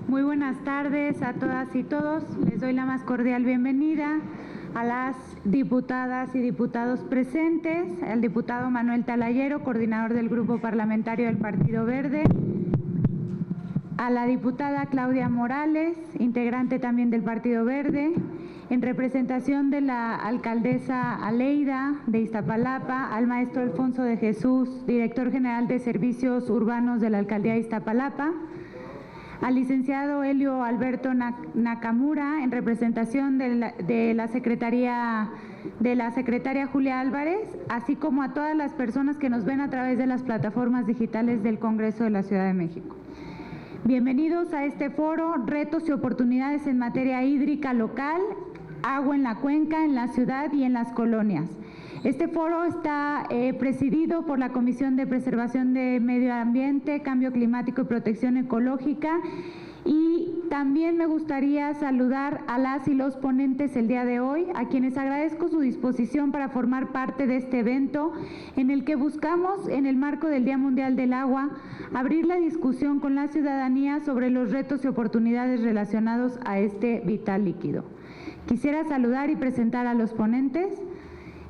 Muy buenas tardes a todas y todos. Les doy la más cordial bienvenida a las diputadas y diputados presentes, al diputado Manuel Talayero, coordinador del Grupo Parlamentario del Partido Verde, a la diputada Claudia Morales, integrante también del Partido Verde, en representación de la alcaldesa Aleida de Iztapalapa, al maestro Alfonso de Jesús, director general de Servicios Urbanos de la Alcaldía de Iztapalapa, al licenciado Helio Alberto Nakamura, en representación de la secretaria Julia Álvarez, así como a todas las personas que nos ven a través de las plataformas digitales del Congreso de la Ciudad de México. Bienvenidos a este foro, Retos y Oportunidades en Materia Hídrica Local, Agua en la Cuenca, en la ciudad y en las colonias. Este foro está presidido por la Comisión de Preservación de Medio Ambiente, Cambio Climático y Protección Ecológica, y también me gustaría saludar a las y los ponentes el día de hoy, a quienes agradezco su disposición para formar parte de este evento en el que buscamos, en el marco del Día Mundial del Agua, abrir la discusión con la ciudadanía sobre los retos y oportunidades relacionados a este vital líquido. Quisiera saludar y presentar a los ponentes.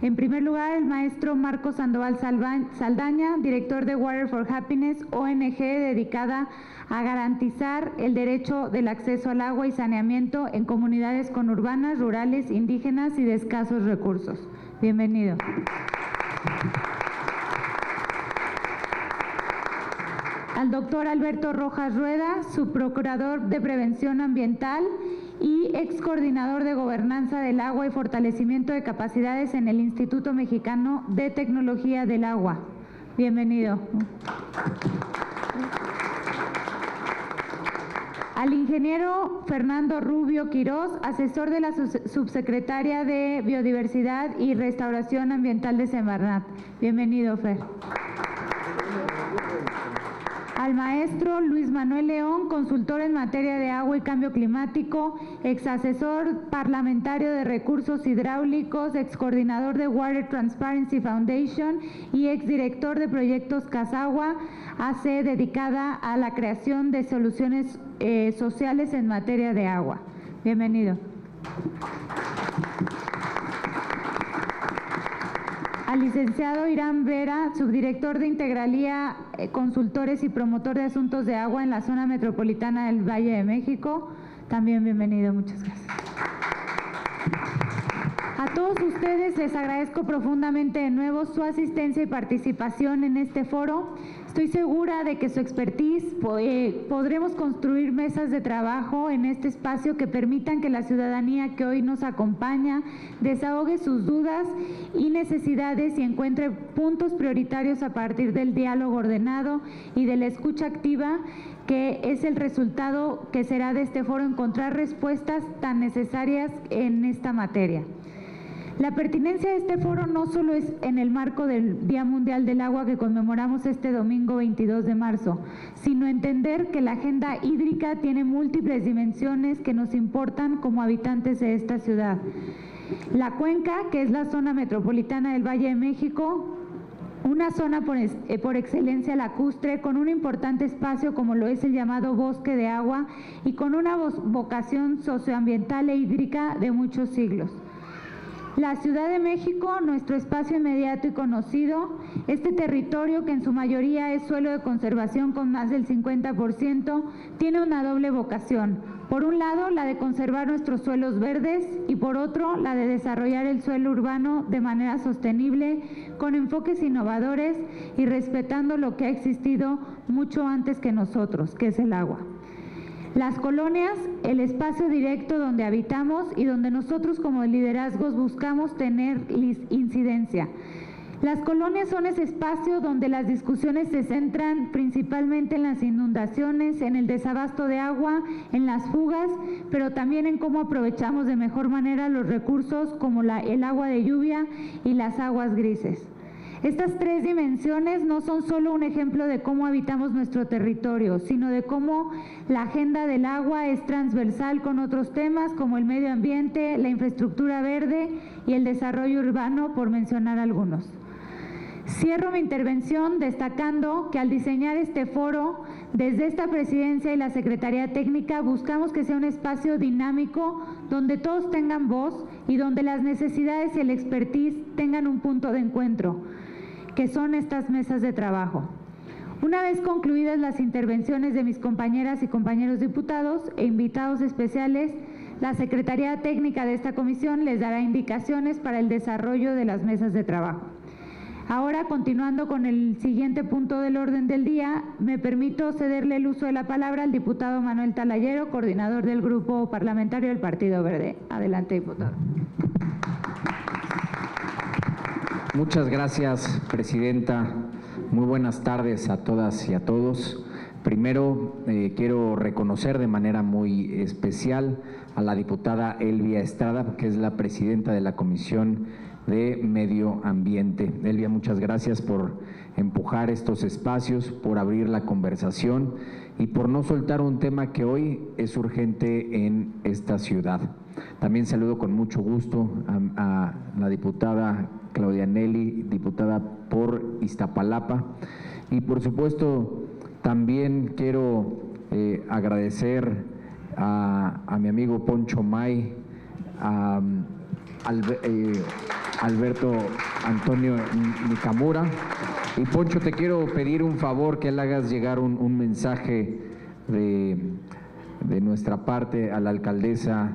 En primer lugar, el maestro Marcos Sandoval Saldaña, director de Water for Happiness, ONG dedicada a garantizar el derecho del acceso al agua y saneamiento en comunidades conurbanas, rurales, indígenas y de escasos recursos. Bienvenido. Al doctor Alberto Rojas Rueda, subprocurador de Prevención Ambiental y ex coordinador de Gobernanza del Agua y Fortalecimiento de Capacidades en el Instituto Mexicano de Tecnología del Agua. Bienvenido. Al ingeniero Fernando Rubio Quirós, asesor de la subsecretaria de Biodiversidad y Restauración Ambiental de Semarnat. Bienvenido, Fer. Al maestro Luis Manuel León, consultor en materia de agua y cambio climático, ex asesor parlamentario de recursos hidráulicos, ex coordinador de Water Transparency Foundation y ex director de proyectos Casagua, AC, dedicada a la creación de soluciones sociales en materia de agua. Bienvenido. Al licenciado Irán Vera, subdirector de Integralía, consultores y promotor de asuntos de agua en la zona metropolitana del Valle de México. También bienvenido, muchas gracias. A todos ustedes les agradezco profundamente de nuevo su asistencia y participación en este foro. Estoy segura de que su expertise podremos construir mesas de trabajo en este espacio que permitan que la ciudadanía que hoy nos acompaña desahogue sus dudas y necesidades y encuentre puntos prioritarios a partir del diálogo ordenado y de la escucha activa, que es el resultado que será de este foro, encontrar respuestas tan necesarias en esta materia. La pertinencia de este foro no solo es en el marco del Día Mundial del Agua que conmemoramos este domingo 22 de marzo, sino entender que la agenda hídrica tiene múltiples dimensiones que nos importan como habitantes de esta ciudad. La cuenca, que es la zona metropolitana del Valle de México, una zona por excelencia lacustre, con un importante espacio como lo es el llamado bosque de agua y con una vocación socioambiental e hídrica de muchos siglos. La Ciudad de México, nuestro espacio inmediato y conocido, este territorio que en su mayoría es suelo de conservación con más del 50%, tiene una doble vocación. Por un lado, la de conservar nuestros suelos verdes y por otro, la de desarrollar el suelo urbano de manera sostenible, con enfoques innovadores y respetando lo que ha existido mucho antes que nosotros, que es el agua. Las colonias, el espacio directo donde habitamos y donde nosotros como liderazgos buscamos tener incidencia. Las colonias son ese espacio donde las discusiones se centran principalmente en las inundaciones, en el desabasto de agua, en las fugas, pero también en cómo aprovechamos de mejor manera los recursos como el agua de lluvia y las aguas grises. Estas tres dimensiones no son solo un ejemplo de cómo habitamos nuestro territorio, sino de cómo la agenda del agua es transversal con otros temas como el medio ambiente, la infraestructura verde y el desarrollo urbano, por mencionar algunos. Cierro mi intervención destacando que al diseñar este foro Desde esta presidencia y la Secretaría Técnica buscamos que sea un espacio dinámico donde todos tengan voz y donde las necesidades y el expertise tengan un punto de encuentro, que son estas mesas de trabajo. Una vez concluidas las intervenciones de mis compañeras y compañeros diputados e invitados especiales, la Secretaría Técnica de esta comisión les dará indicaciones para el desarrollo de las mesas de trabajo. Ahora, continuando con el siguiente punto del orden del día, me permito cederle el uso de la palabra al diputado Manuel Talayero, coordinador del Grupo Parlamentario del Partido Verde. Adelante, diputado. Muchas gracias, presidenta. Muy buenas tardes a todas y a todos. Primero, quiero reconocer de manera muy especial a la diputada Elvia Estrada, que es la presidenta de la Comisión de Medio Ambiente. Elvia, muchas gracias por empujar estos espacios, por abrir la conversación y por no soltar un tema que hoy es urgente en esta ciudad. También saludo con mucho gusto a la diputada Claudia Nelly, diputada por Iztapalapa, y por supuesto también quiero agradecer a mi amigo Poncho May, a Alberto Antonio Nikamura. Y Poncho, te quiero pedir un favor, que le hagas llegar un mensaje de nuestra parte a la alcaldesa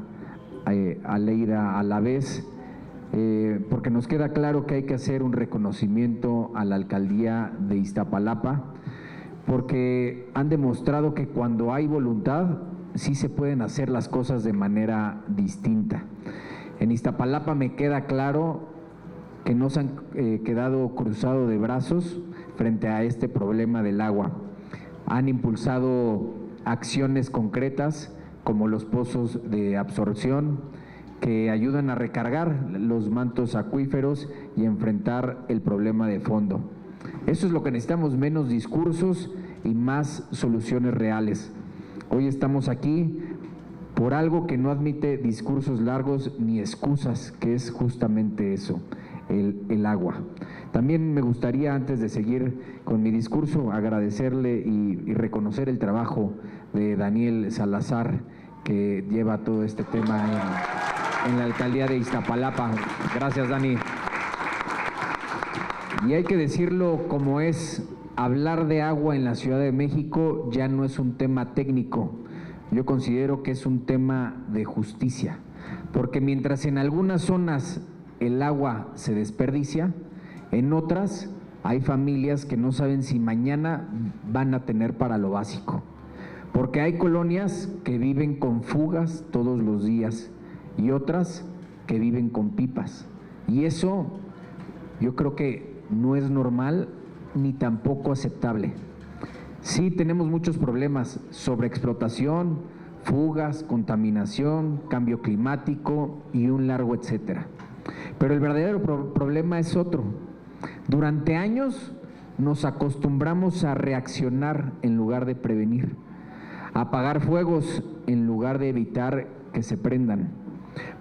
Aleida Alavés, porque nos queda claro que hay que hacer un reconocimiento a la alcaldía de Iztapalapa, porque han demostrado que cuando hay voluntad sí se pueden hacer las cosas de manera distinta. En Iztapalapa me queda claro que no se han quedado cruzados de brazos frente a este problema del agua. Han impulsado acciones concretas como los pozos de absorción que ayudan a recargar los mantos acuíferos y enfrentar el problema de fondo. Eso es lo que necesitamos, menos discursos y más soluciones reales. Hoy estamos aquí por algo que no admite discursos largos ni excusas, que es justamente eso, el agua. También me gustaría, antes de seguir con mi discurso, agradecerle y reconocer el trabajo de Daniel Salazar, que lleva todo este tema en la alcaldía de Iztapalapa. Gracias, Dani. Y hay que decirlo como es, hablar de agua en la Ciudad de México ya no es un tema técnico. Yo considero que es un tema de justicia, porque mientras en algunas zonas el agua se desperdicia, en otras hay familias que no saben si mañana van a tener para lo básico, porque hay colonias que viven con fugas todos los días y otras que viven con pipas, y eso yo creo que no es normal ni tampoco aceptable. Sí, tenemos muchos problemas: sobreexplotación, fugas, contaminación, cambio climático y un largo etcétera. Pero el verdadero problema es otro. Durante años nos acostumbramos a reaccionar en lugar de prevenir, a apagar fuegos en lugar de evitar que se prendan.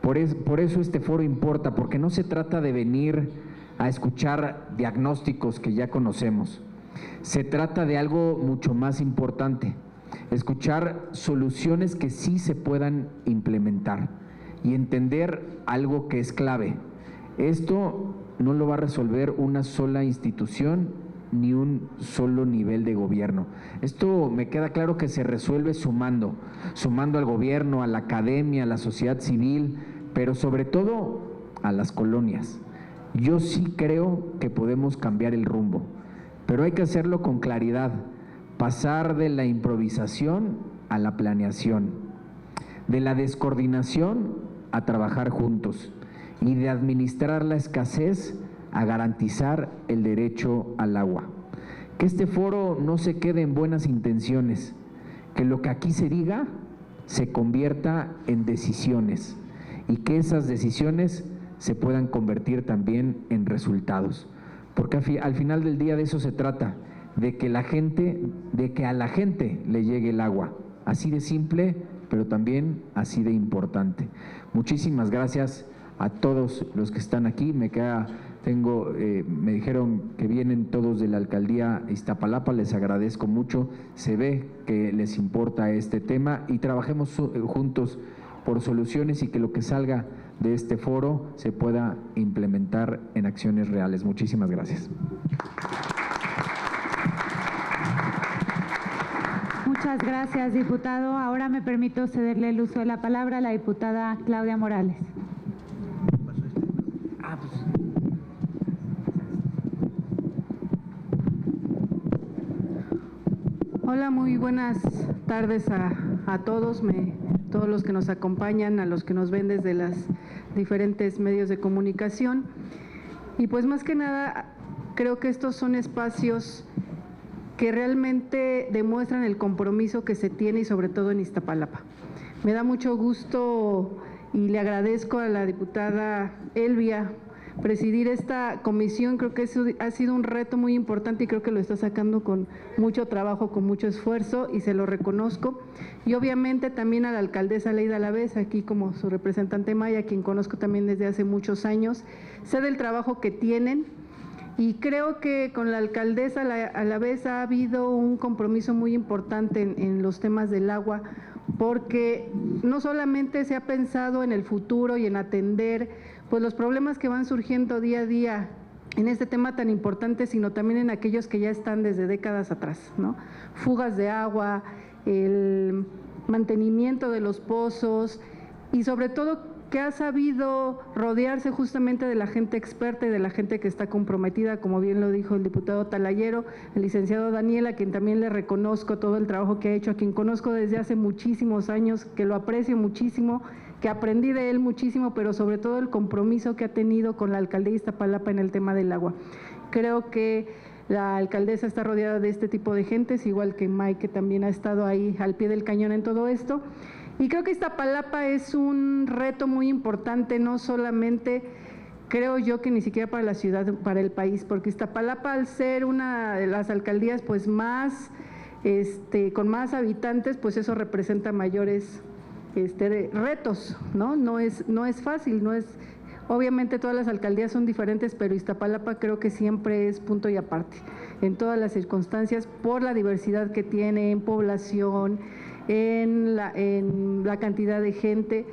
Por eso este foro importa, porque no se trata de venir a escuchar diagnósticos que ya conocemos. Se trata de algo mucho más importante: escuchar soluciones que sí se puedan implementar y entender algo que es clave. Esto no lo va a resolver una sola institución ni un solo nivel de gobierno. Esto me queda claro que se resuelve sumando al gobierno, a la academia, a la sociedad civil, pero sobre todo a las colonias. Yo sí creo que podemos cambiar el rumbo, pero hay que hacerlo con claridad, pasar de la improvisación a la planeación, de la descoordinación a trabajar juntos y de administrar la escasez a garantizar el derecho al agua. Que este foro no se quede en buenas intenciones, que lo que aquí se diga se convierta en decisiones y que esas decisiones se puedan convertir también en resultados, porque al final del día de eso se trata, de que a la gente le llegue el agua, así de simple, pero también así de importante. Muchísimas gracias a todos los que están aquí. Me queda Me dijeron que vienen todos de la alcaldía Iztapalapa, les agradezco mucho, se ve que les importa este tema y trabajemos juntos por soluciones y que lo que salga de este foro se pueda implementar en acciones reales. Muchísimas gracias. Muchas gracias, diputado. Ahora me permito cederle el uso de la palabra a la diputada Claudia Morales. Hola, muy buenas tardes a todos los que nos acompañan, a los que nos ven desde los diferentes medios de comunicación. Y pues más que nada, creo que estos son espacios que realmente demuestran el compromiso que se tiene y sobre todo en Iztapalapa. Me da mucho gusto y le agradezco a la diputada Elvia presidir esta comisión. Creo que eso ha sido un reto muy importante y creo que lo está sacando con mucho trabajo, con mucho esfuerzo y se lo reconozco. Y obviamente también a la alcaldesa Leida Alavez, aquí como su representante Maya, quien conozco también desde hace muchos años, sé del trabajo que tienen y creo que con la alcaldesa Alavez ha habido un compromiso muy importante en los temas del agua, porque no solamente se ha pensado en el futuro y en atender pues los problemas que van surgiendo día a día en este tema tan importante, sino también en aquellos que ya están desde décadas atrás, ¿no? Fugas de agua, el mantenimiento de los pozos y sobre todo que ha sabido rodearse justamente de la gente experta y de la gente que está comprometida, como bien lo dijo el diputado Talayero, el licenciado Daniel, a quien también le reconozco todo el trabajo que ha hecho, a quien conozco desde hace muchísimos años, que lo aprecio muchísimo, que aprendí de él muchísimo, pero sobre todo el compromiso que ha tenido con la alcaldía de Iztapalapa en el tema del agua. Creo que la alcaldesa está rodeada de este tipo de gentes, igual que Mike, que también ha estado ahí al pie del cañón en todo esto. Y creo que Iztapalapa es un reto muy importante, no solamente, creo yo que ni siquiera para la ciudad, para el país, porque Iztapalapa, al ser una de las alcaldías pues más, con más habitantes, pues eso representa mayores retos, ¿no? No es fácil, obviamente todas las alcaldías son diferentes, pero Iztapalapa creo que siempre es punto y aparte, en todas las circunstancias, por la diversidad que tiene en población, en la cantidad de gente.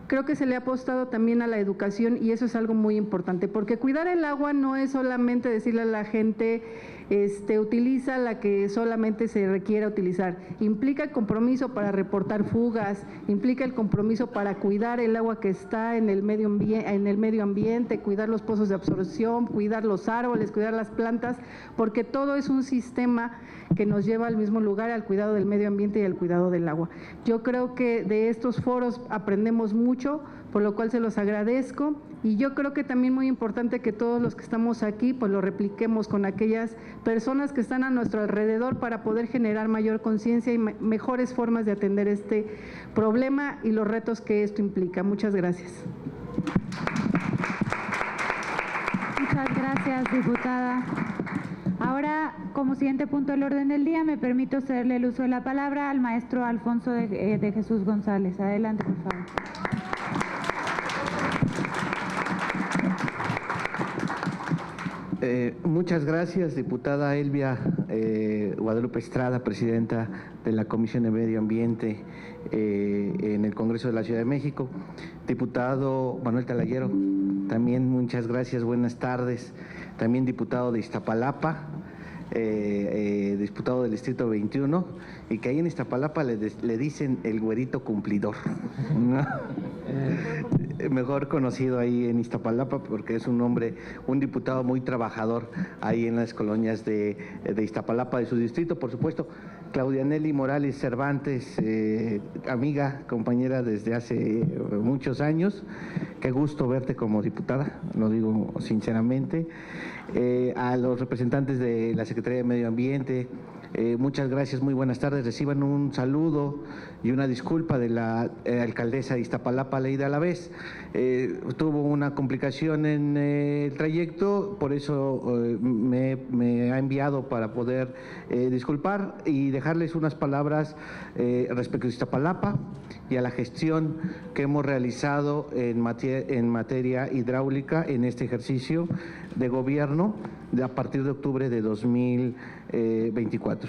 Creo que se le ha apostado también a la educación y eso es algo muy importante, porque cuidar el agua no es solamente decirle a la gente, utiliza la que solamente se requiera utilizar, implica el compromiso para reportar fugas, implica el compromiso para cuidar el agua que está en el medio ambiente, cuidar los pozos de absorción, cuidar los árboles, cuidar las plantas, porque todo es un sistema que nos lleva al mismo lugar, al cuidado del medio ambiente y al cuidado del agua. Yo creo que de estos foros aprendemos mucho, por lo cual se los agradezco, y yo creo que también muy importante que todos los que estamos aquí pues lo repliquemos con aquellas personas que están a nuestro alrededor para poder generar mayor conciencia y mejores formas de atender este problema y los retos que esto implica. Muchas gracias. Muchas gracias, diputada. Ahora, como siguiente punto del orden del día, me permito cederle el uso de la palabra al maestro Alfonso de Jesús González. Adelante, por favor. Muchas gracias, diputada Elvia Guadalupe Estrada, presidenta de la Comisión de Medio Ambiente en el Congreso de la Ciudad de México. Diputado Manuel Talayero, también muchas gracias, buenas tardes. También diputado de Iztapalapa, diputado del Distrito 21, y que ahí en Iztapalapa le dicen el güerito cumplidor, ¿no? Mejor conocido ahí en Iztapalapa porque es un diputado muy trabajador ahí en las colonias de Iztapalapa, de su distrito, por supuesto. Claudia Nelly Morales Cervantes, amiga, compañera desde hace muchos años, qué gusto verte como diputada, lo digo sinceramente. A los representantes de la Secretaría Secretaría de Medio Ambiente. Muchas gracias, muy buenas tardes. Reciban un saludo y una disculpa de la alcaldesa de Iztapalapa, Leida Alavés. Tuvo una complicación en el trayecto, por eso me ha enviado para poder disculpar y dejarles unas palabras respecto a Iztapalapa y a la gestión que hemos realizado en materia hidráulica en este ejercicio de gobierno a partir de octubre de 2024.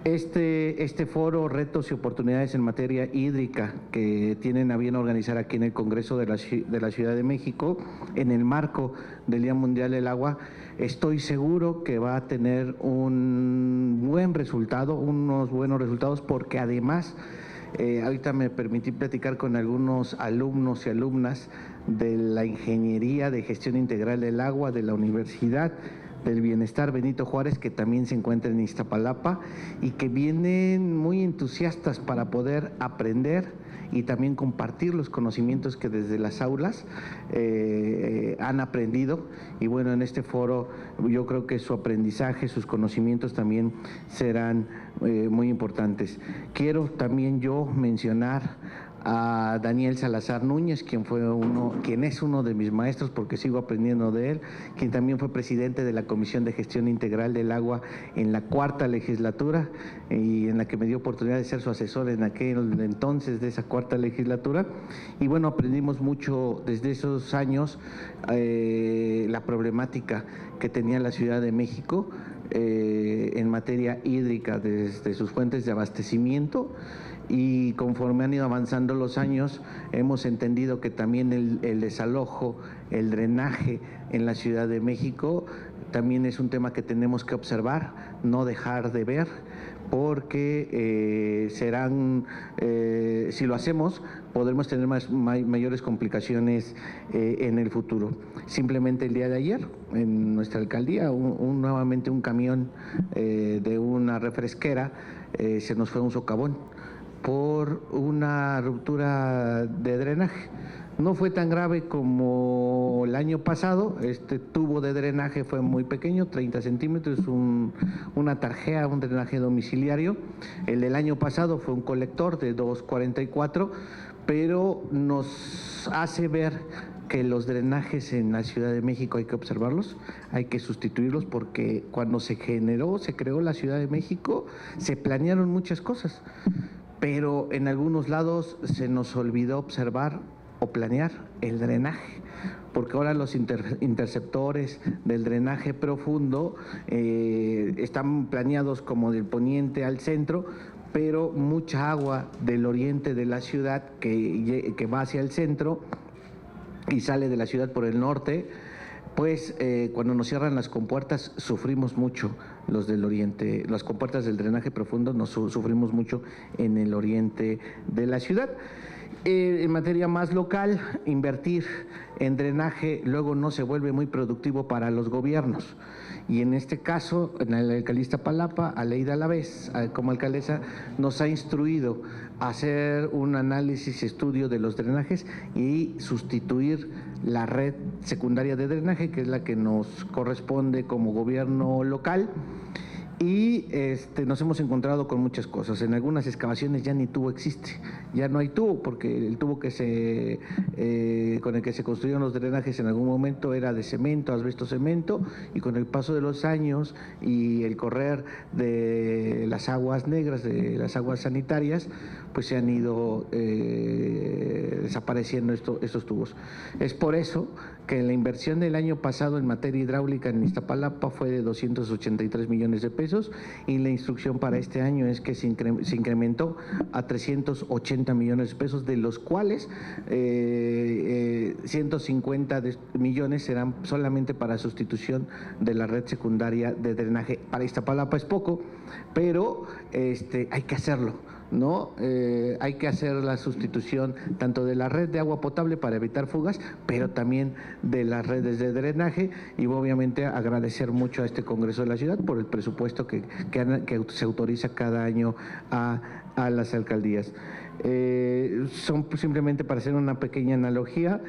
Este foro, retos y oportunidades en materia hídrica que tienen a bien organizar aquí en el Congreso de la Ciudad de México, en el marco del Día Mundial del Agua, estoy seguro que va a tener un buen resultado, unos buenos resultados, porque además, ahorita me permití platicar con algunos alumnos y alumnas de la Ingeniería de Gestión Integral del Agua de la Universidad del Bienestar Benito Juárez, que también se encuentra en Iztapalapa y que vienen muy entusiastas para poder aprender y también compartir los conocimientos que desde las aulas han aprendido. Y bueno, en este foro yo creo que su aprendizaje, sus conocimientos también serán muy importantes. Quiero también yo mencionar a Daniel Salazar Núñez, quien es uno de mis maestros porque sigo aprendiendo de él, quien también fue presidente de la Comisión de Gestión Integral del Agua en la 4ª legislatura y en la que me dio oportunidad de ser su asesor en aquel entonces de esa 4ª legislatura. Y bueno, aprendimos mucho desde esos años la problemática que tenía la Ciudad de México en materia hídrica desde sus fuentes de abastecimiento. Y conforme han ido avanzando los años, hemos entendido que también el desalojo, el drenaje en la Ciudad de México también es un tema que tenemos que observar, no dejar de ver, porque si lo hacemos, podremos tener mayores complicaciones en el futuro. Simplemente el día de ayer, en nuestra alcaldía, nuevamente un camión de una refresquera se nos fue un socavón por una ruptura de drenaje. No fue tan grave como el año pasado, este tubo de drenaje fue muy pequeño, 30 centímetros, una tarjea, un drenaje domiciliario. El del año pasado fue un colector de 2,44, pero nos hace ver que los drenajes en la Ciudad de México hay que observarlos, hay que sustituirlos, porque cuando se creó la Ciudad de México, se planearon muchas cosas, pero en algunos lados se nos olvidó observar o planear el drenaje, porque ahora los interceptores del drenaje profundo están planeados como del poniente al centro, pero mucha agua del oriente de la ciudad que va hacia el centro y sale de la ciudad por el norte, pues cuando nos cierran las compuertas sufrimos mucho los del oriente, las compuertas del drenaje profundo nos sufrimos mucho en el oriente de la ciudad. En materia más local, invertir en drenaje luego no se vuelve muy productivo para los gobiernos. Y en este caso, en la alcaldía de Iztapalapa, Aleida Alavés, como alcaldesa, nos ha instruido a hacer un análisis y estudio de los drenajes y sustituir la red secundaria de drenaje, que es la que nos corresponde como gobierno local. Y nos hemos encontrado con muchas cosas. En algunas excavaciones ya ni tubo existe, ya no hay tubo, porque el tubo con el que se construyeron los drenajes en algún momento era de cemento, asbesto cemento, y con el paso de los años y el correr de las aguas negras, de las aguas sanitarias, pues se han ido desapareciendo estos tubos. Es por eso que la inversión del año pasado en materia hidráulica en Iztapalapa fue de 283 millones de pesos, y la instrucción para este año es que se incrementó a 380 millones de pesos, de los cuales 150 millones serán solamente para sustitución de la red secundaria de drenaje. Para Iztapalapa es poco, pero hay que hacerlo, ¿no? Hay que hacer la sustitución tanto de la red de agua potable para evitar fugas, pero también de las redes de drenaje, y obviamente agradecer mucho a este Congreso de la Ciudad por el presupuesto que se autoriza cada año a a las alcaldías. Son simplemente para hacer una pequeña analogía,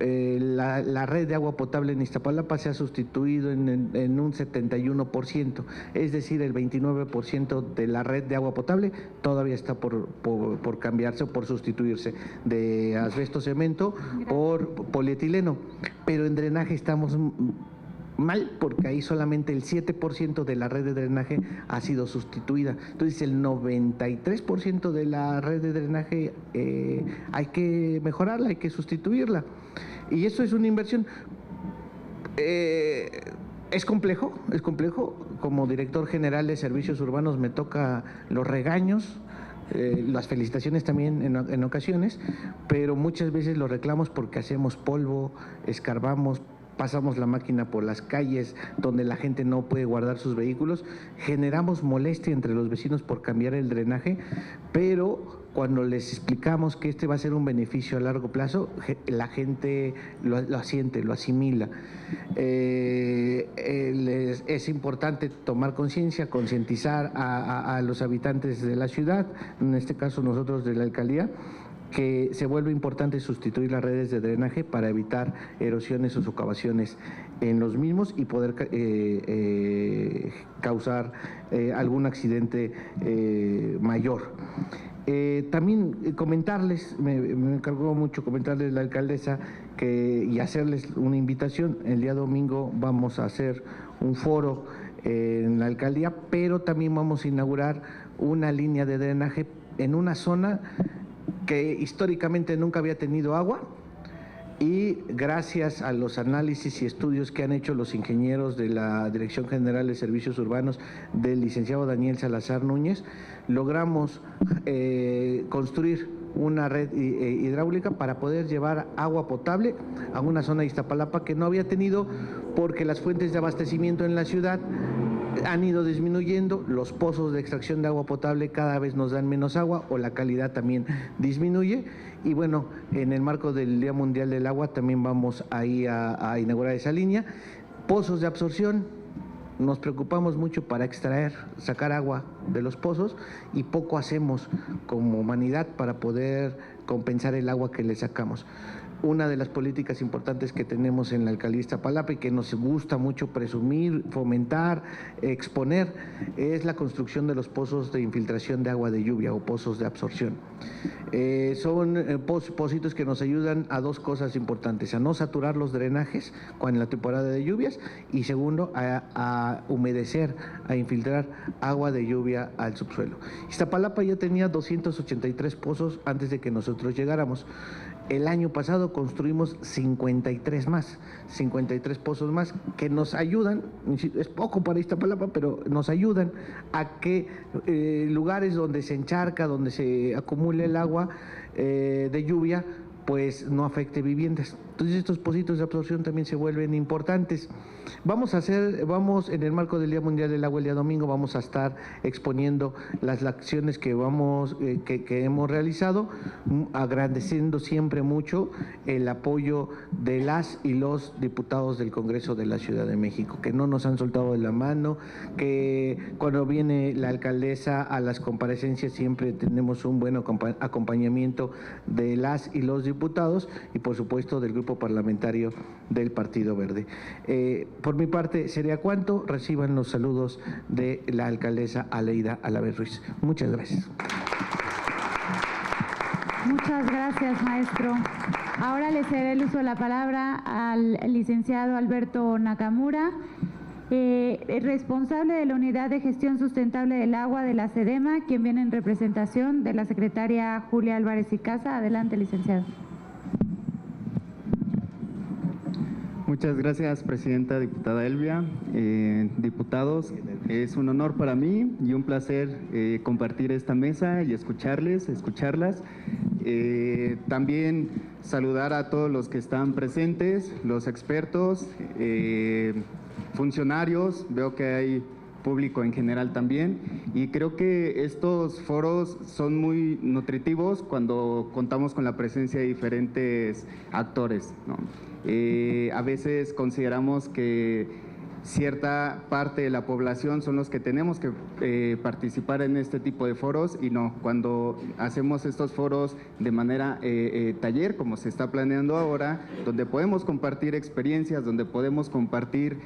la red de agua potable en Iztapalapa se ha sustituido en un 71%, es decir, el 29% de la red de agua potable todavía está por cambiarse o por sustituirse de asbesto cemento por polietileno, pero en drenaje estamos mal, porque ahí solamente el 7% de la red de drenaje ha sido sustituida. Entonces el 93% de la red de drenaje hay que mejorarla, hay que sustituirla. Y eso es una inversión. Es complejo. Como director general de servicios urbanos me toca los regaños, las felicitaciones también en ocasiones, pero muchas veces los reclamos porque hacemos polvo, escarbamos, pasamos la máquina por las calles donde la gente no puede guardar sus vehículos, generamos molestia entre los vecinos por cambiar el drenaje, pero cuando les explicamos que este va a ser un beneficio a largo plazo, la gente lo asiente, lo asimila. Es importante tomar conciencia, concientizar a los habitantes de la ciudad, en este caso nosotros de la alcaldía, que se vuelve importante sustituir las redes de drenaje para evitar erosiones o socavaciones en los mismos y poder causar algún accidente mayor. También comentarles, me encargó mucho comentarles la alcaldesa y hacerles una invitación. El día domingo vamos a hacer un foro en la alcaldía, pero también vamos a inaugurar una línea de drenaje en una zona que históricamente nunca había tenido agua, y gracias a los análisis y estudios que han hecho los ingenieros de la Dirección General de Servicios Urbanos del licenciado Daniel Salazar Núñez, logramos construir una red hidráulica para poder llevar agua potable a una zona de Iztapalapa que no había tenido, porque las fuentes de abastecimiento en la ciudad han ido disminuyendo, los pozos de extracción de agua potable cada vez nos dan menos agua o la calidad también disminuye. Y bueno, en el marco del Día Mundial del Agua también vamos ahí a inaugurar esa línea. Pozos de absorción, nos preocupamos mucho para sacar agua de los pozos, y poco hacemos como humanidad para poder compensar el agua que le sacamos. Una de las políticas importantes que tenemos en la alcaldía de Iztapalapa y que nos gusta mucho presumir, fomentar, exponer, es la construcción de los pozos de infiltración de agua de lluvia o pozos de absorción. Son pocitos que nos ayudan a dos cosas importantes: a no saturar los drenajes en la temporada de lluvias, y segundo, a humedecer, a infiltrar agua de lluvia al subsuelo. Iztapalapa ya tenía 283 pozos antes de que nosotros llegáramos. El año pasado construimos 53 pozos más que nos ayudan, es poco para Iztapalapa, pero nos ayudan a que lugares donde se encharca, donde se acumula el agua de lluvia, pues no afecte viviendas. Entonces estos pocitos de absorción también se vuelven importantes. Vamos en el marco del Día Mundial del Agua el día domingo, vamos a estar exponiendo las acciones que hemos realizado, agradeciendo siempre mucho el apoyo de las y los diputados del Congreso de la Ciudad de México, que no nos han soltado de la mano, que cuando viene la alcaldesa a las comparecencias siempre tenemos un buen acompañamiento de las y los diputados, y por supuesto del grupo parlamentario del Partido Verde. Por mi parte sería cuanto. Reciban los saludos de la alcaldesa Aleida Alavés Ruiz. Muchas gracias. Muchas gracias, maestro. Ahora le cederé el uso de la palabra al licenciado Alberto Nakamura, responsable de la Unidad de Gestión Sustentable del Agua de la SEDEMA, quien viene en representación de la secretaria Julia Álvarez y Casa. Adelante, licenciado. Muchas gracias, presidenta, diputada Elvia, diputados. Es un honor para mí y un placer compartir esta mesa y escucharlas. También saludar a todos los que están presentes, los expertos, funcionarios, veo que hay público en general también, y creo que estos foros son muy nutritivos cuando contamos con la presencia de diferentes actores, ¿no? A veces consideramos que cierta parte de la población son los que tenemos que participar en este tipo de foros, y no, cuando hacemos estos foros de manera taller, como se está planeando ahora, donde podemos compartir experiencias, donde podemos compartir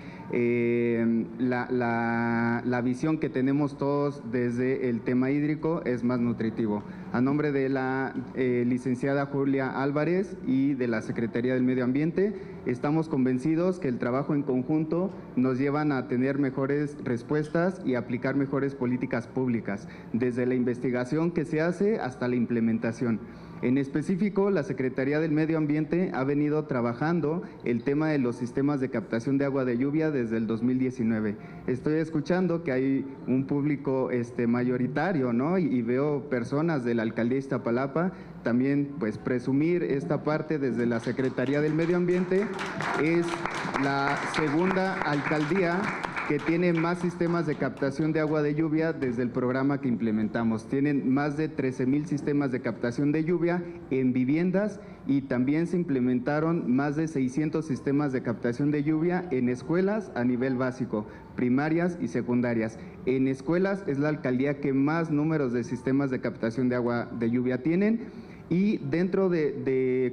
la visión que tenemos todos desde el tema hídrico, es más nutritivo. A nombre de la licenciada Julia Álvarez y de la Secretaría del Medio Ambiente, estamos convencidos que el trabajo en conjunto nos llevan a tener mejores respuestas y aplicar mejores políticas públicas, desde la investigación que se hace hasta la implementación. En específico, la Secretaría del Medio Ambiente ha venido trabajando el tema de los sistemas de captación de agua de lluvia desde el 2019. Estoy escuchando que hay un público mayoritario, ¿no? Y veo personas de la Alcaldía de Iztapalapa. También, pues, presumir esta parte desde la Secretaría del Medio Ambiente. Es la segunda alcaldía que tiene más sistemas de captación de agua de lluvia desde el programa que implementamos. Tienen más de 13,000 sistemas de captación de lluvia en viviendas, y también se implementaron más de 600 sistemas de captación de lluvia en escuelas a nivel básico, primarias y secundarias. En escuelas es la alcaldía que más números de sistemas de captación de agua de lluvia tienen. Y dentro de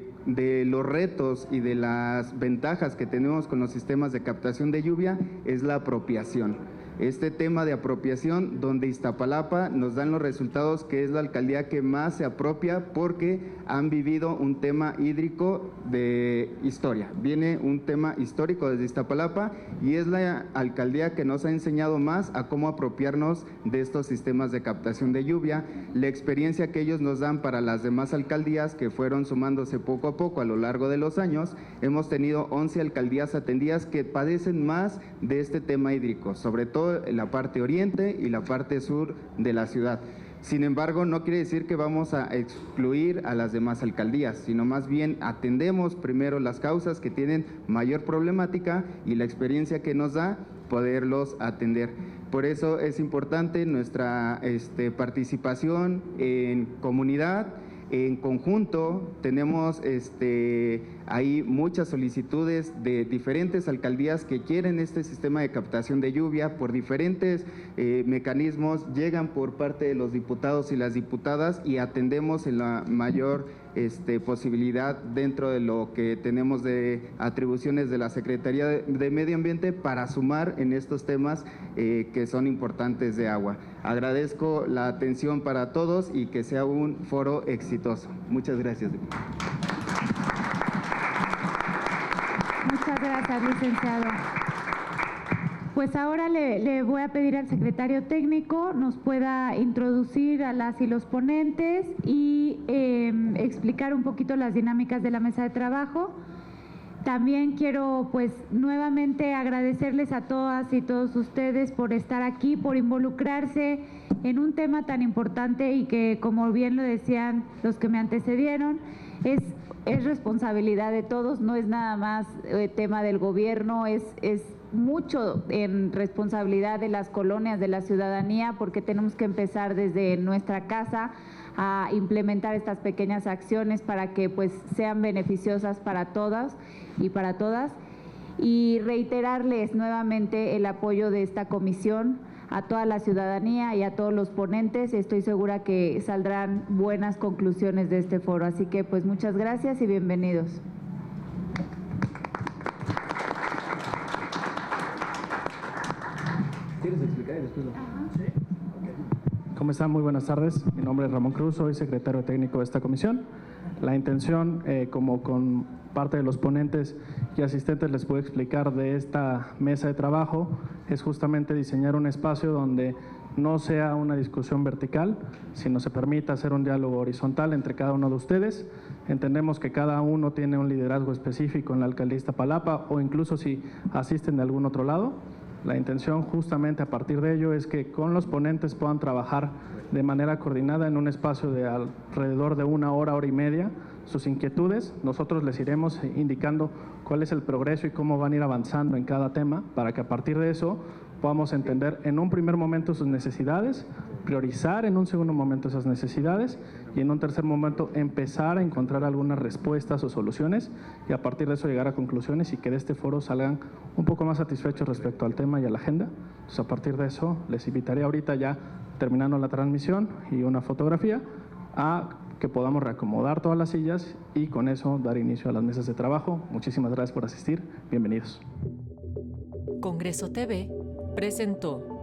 los retos y de las ventajas que tenemos con los sistemas de captación de lluvia es la apropiación. Este tema de apropiación, donde Iztapalapa nos dan los resultados que es la alcaldía que más se apropia, porque han vivido un tema hídrico de historia. Viene un tema histórico desde Iztapalapa, y es la alcaldía que nos ha enseñado más a cómo apropiarnos de estos sistemas de captación de lluvia. La experiencia que ellos nos dan para las demás alcaldías, que fueron sumándose poco a poco a lo largo de los años, hemos tenido 11 alcaldías atendidas que padecen más de este tema hídrico, sobre todo en la parte oriente y la parte sur de la ciudad. Sin embargo, no quiere decir que vamos a excluir a las demás alcaldías, sino más bien atendemos primero las causas que tienen mayor problemática, y la experiencia que nos da poderlos atender. Por eso es importante nuestra participación en comunidad, en conjunto. Tenemos hay muchas solicitudes de diferentes alcaldías que quieren este sistema de captación de lluvia por diferentes mecanismos, llegan por parte de los diputados y las diputadas, y atendemos en la mayor posibilidad dentro de lo que tenemos de atribuciones de la Secretaría de Medio Ambiente para sumar en estos temas que son importantes de agua. Agradezco la atención para todos y que sea un foro exitoso. Muchas gracias. Muchas gracias, licenciado. Pues ahora le voy a pedir al secretario técnico nos pueda introducir a las y los ponentes y explicar un poquito las dinámicas de la mesa de trabajo. También quiero, pues, nuevamente agradecerles a todas y todos ustedes por estar aquí, por involucrarse en un tema tan importante y que, como bien lo decían los que me antecedieron, es responsabilidad de todos, no es nada más tema del gobierno, es mucho en responsabilidad de las colonias, de la ciudadanía, porque tenemos que empezar desde nuestra casa a implementar estas pequeñas acciones para que, pues, sean beneficiosas para todas y para todas. Y reiterarles nuevamente el apoyo de esta comisión a toda la ciudadanía y a todos los ponentes. Estoy segura que saldrán buenas conclusiones de este foro. Así que, pues, muchas gracias y bienvenidos. ¿Quieres explicar y después lo... ¿Cómo están? Muy buenas tardes. Mi nombre es Ramón Cruz, soy secretario técnico de esta comisión. La intención, como con parte de los ponentes y asistentes les puedo explicar de esta mesa de trabajo, es justamente diseñar un espacio donde no sea una discusión vertical, sino se permita hacer un diálogo horizontal entre cada uno de ustedes. Entendemos que cada uno tiene un liderazgo específico en la alcaldía de Iztapalapa o incluso si asisten de algún otro lado. La intención justamente a partir de ello es que con los ponentes puedan trabajar de manera coordinada en un espacio de alrededor de 1 hora, hora y media, sus inquietudes. Nosotros les iremos indicando cuál es el progreso y cómo van a ir avanzando en cada tema para que a partir de eso podamos entender en un primer momento sus necesidades, priorizar en un segundo momento esas necesidades y en un tercer momento empezar a encontrar algunas respuestas o soluciones y a partir de eso llegar a conclusiones y que de este foro salgan un poco más satisfechos respecto al tema y a la agenda. Entonces, a partir de eso, les invitaré ahorita ya, terminando la transmisión y una fotografía, a que podamos reacomodar todas las sillas y con eso dar inicio a las mesas de trabajo. Muchísimas gracias por asistir. Bienvenidos. Congreso TV presentó.